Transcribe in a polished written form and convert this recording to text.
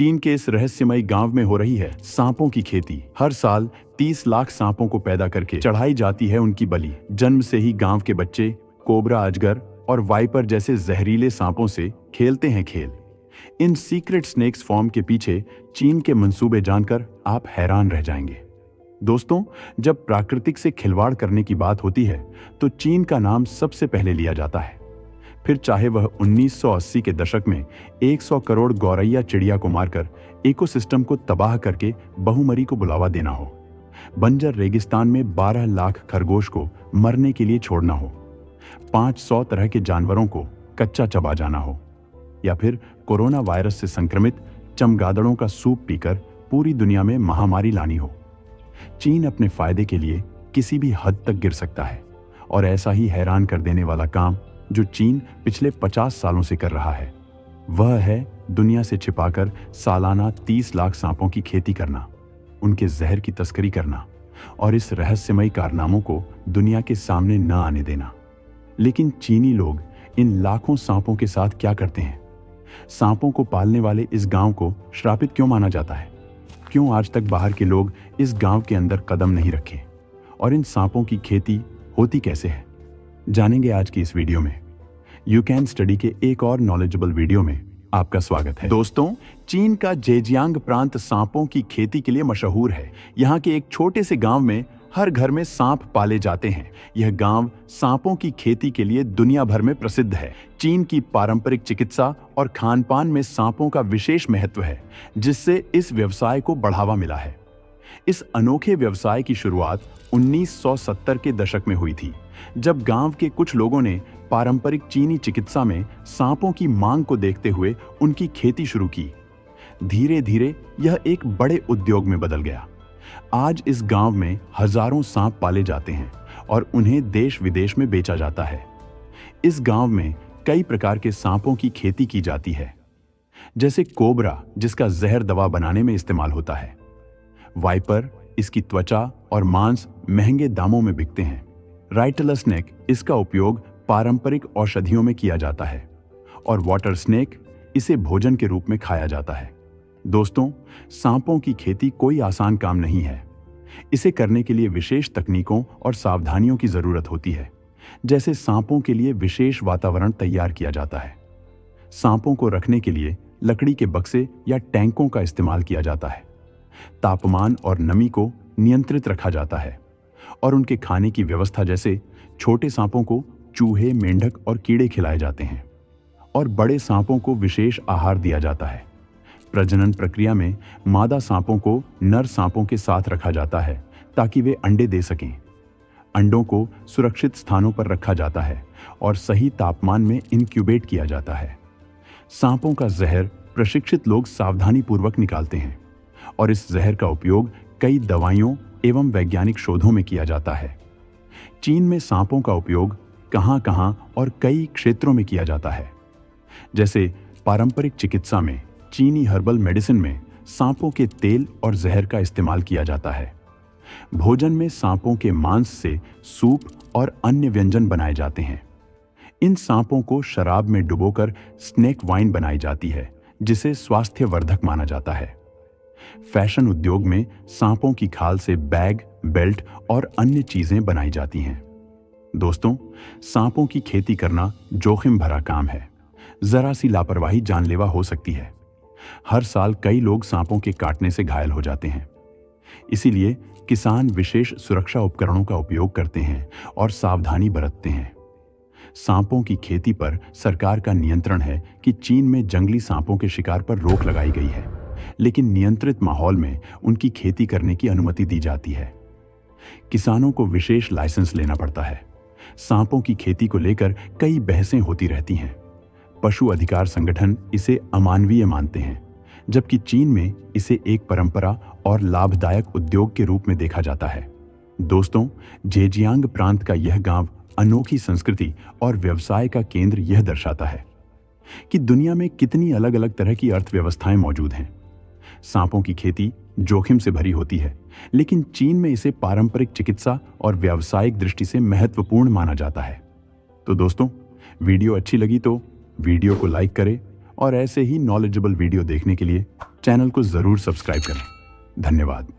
चीन के इस रहस्यमयी गांव में हो रही है सांपों की खेती। हर साल 30 लाख सांपों को पैदा करके चढ़ाई जाती है उनकी बलि। जन्म से ही गांव के बच्चे कोबरा, अजगर और वाइपर जैसे जहरीले सांपों से खेलते हैं खेल। इन सीक्रेट स्नेक्स फॉर्म के पीछे चीन के मंसूबे जानकर आप हैरान रह जाएंगे। दोस्तों, जब प्राकृतिक से खिलवाड़ करने की बात होती है तो चीन का नाम सबसे पहले लिया जाता है। फिर चाहे वह 1980 के दशक में 100 करोड़ गौरैया चिड़िया को मारकर इकोसिस्टम को तबाह करके बहुमरी को बुलावा देना हो, बंजर रेगिस्तान में 12 लाख खरगोश को मरने के लिए छोड़ना हो, 500 तरह के जानवरों को कच्चा चबा जाना हो, या फिर कोरोना वायरस से संक्रमित चमगादड़ों का सूप पीकर पूरी दुनिया में महामारी लानी हो। चीन अपने फायदे के लिए किसी भी हद तक गिर सकता है, और ऐसा ही हैरान कर देने वाला काम जो चीन पिछले 50 सालों से कर रहा है वह है दुनिया से छिपाकर सालाना 30 लाख सांपों की खेती करना, उनके जहर की तस्करी करना और इस रहस्यमयी कारनामों को दुनिया के सामने न आने देना। लेकिन चीनी लोग इन लाखों सांपों के साथ क्या करते हैं? सांपों को पालने वाले इस गांव को श्रापित क्यों माना जाता है? क्यों आज तक बाहर के लोग इस गांव के अंदर कदम नहीं रखे? और इन सांपों की खेती होती कैसे है, जानेंगे आज की इस वीडियो में। यू कैन स्टडी के एक और नॉलेजेबल वीडियो में आपका स्वागत है। दोस्तों, चीन का जेजियांग प्रांत सांपों की खेती के लिए मशहूर है। यहाँ के एक छोटे से गांव में हर घर में सांप पाले जाते हैं। यह गांव सांपों की खेती के लिए दुनिया भर में प्रसिद्ध है। चीन की पारंपरिक चिकित्सा और खानपान में सांपों का विशेष महत्व है, जिससे इस व्यवसाय को बढ़ावा मिला है। इस अनोखे व्यवसाय की शुरुआत 1970 के दशक में हुई थी, जब गांव के कुछ लोगों ने पारंपरिक चीनी चिकित्सा में सांपों की मांग को देखते हुए उनकी खेती शुरू की। धीरे धीरे यह एक बड़े उद्योग में बदल गया। आज इस गांव में हजारों सांप पाले जाते हैं और उन्हें देश विदेश में बेचा जाता है। इस गांव में कई प्रकार के सांपों की खेती की जाती है, जैसे कोबरा, जिसका जहर दवा बनाने में इस्तेमाल होता है, वाइपर, इसकी त्वचा और मांस महंगे दामों में बिकते हैं, राइटल स्नेक, इसका उपयोग पारंपरिक औषधियों में किया जाता है, और वाटर स्नेक, इसे भोजन के रूप में खाया जाता है। दोस्तों, सांपों की खेती कोई आसान काम नहीं है। इसे करने के लिए विशेष तकनीकों और सावधानियों की जरूरत होती है। जैसे सांपों के लिए विशेष वातावरण तैयार किया जाता है। सांपों को रखने के लिए लकड़ी के बक्से या टैंकों का इस्तेमाल किया जाता है। तापमान और नमी को नियंत्रित रखा जाता है, और उनके खाने की व्यवस्था, जैसे छोटे सांपों को चूहे, मेंढक और कीड़े खिलाए जाते हैं, और बड़े सांपों को विशेष आहार दिया जाता है। प्रजनन प्रक्रिया में मादा सांपों को नर सांपों के साथ रखा जाता है ताकि वे अंडे दे सकें। अंडों को सुरक्षित स्थानों पर रखा जाता है और सही तापमान में इनक्यूबेट किया जाता है। सांपों का जहर प्रशिक्षित लोग सावधानी पूर्वक निकालते हैं, और इस जहर का उपयोग कई दवाइयों एवं वैज्ञानिक शोधों में किया जाता है। चीन में सांपों का उपयोग कहां-कहां और कई क्षेत्रों में किया जाता है। जैसे पारंपरिक चिकित्सा में, चीनी हर्बल मेडिसिन में सांपों के तेल और जहर का इस्तेमाल किया जाता है। भोजन में सांपों के मांस से सूप और अन्य व्यंजन बनाए जाते हैं। इन सांपों को शराब में डुबोकर स्नेक वाइन बनाई जाती है, जिसे स्वास्थ्यवर्धक माना जाता है। फैशन उद्योग में सांपों की खाल से बैग, बेल्ट और अन्य चीजें बनाई जाती हैं। दोस्तों, सांपों की खेती करना जोखिम भरा काम है। जरा सी लापरवाही जानलेवा हो सकती है। हर साल कई लोग सांपों के काटने से घायल हो जाते हैं। इसीलिए किसान विशेष सुरक्षा उपकरणों का उपयोग करते हैं और सावधानी बरतते हैं। सांपों की खेती पर सरकार का नियंत्रण है कि चीन में जंगली सांपों के शिकार पर रोक लगाई गई है, लेकिन नियंत्रित माहौल में उनकी खेती करने की अनुमति दी जाती है। किसानों को विशेष लाइसेंस लेना पड़ता है। सांपों की खेती को लेकर कई बहसें होती रहती हैं। पशु अधिकार संगठन इसे अमानवीय मानते हैं, जबकि चीन में इसे एक परंपरा और लाभदायक उद्योग के रूप में देखा जाता है। दोस्तों, जेजियांग प्रांत का यह गांव अनोखी संस्कृति और व्यवसाय का केंद्र यह दर्शाता है कि दुनिया में कितनी अलग अलग तरह की अर्थव्यवस्थाएं मौजूद हैं। सांपों की खेती जोखिम से भरी होती है, लेकिन चीन में इसे पारंपरिक चिकित्सा और व्यावसायिक दृष्टि से महत्वपूर्ण माना जाता है। तो दोस्तों, वीडियो अच्छी लगी तो वीडियो को लाइक करें और ऐसे ही नॉलेजेबल वीडियो देखने के लिए चैनल को जरूर सब्सक्राइब करें। धन्यवाद।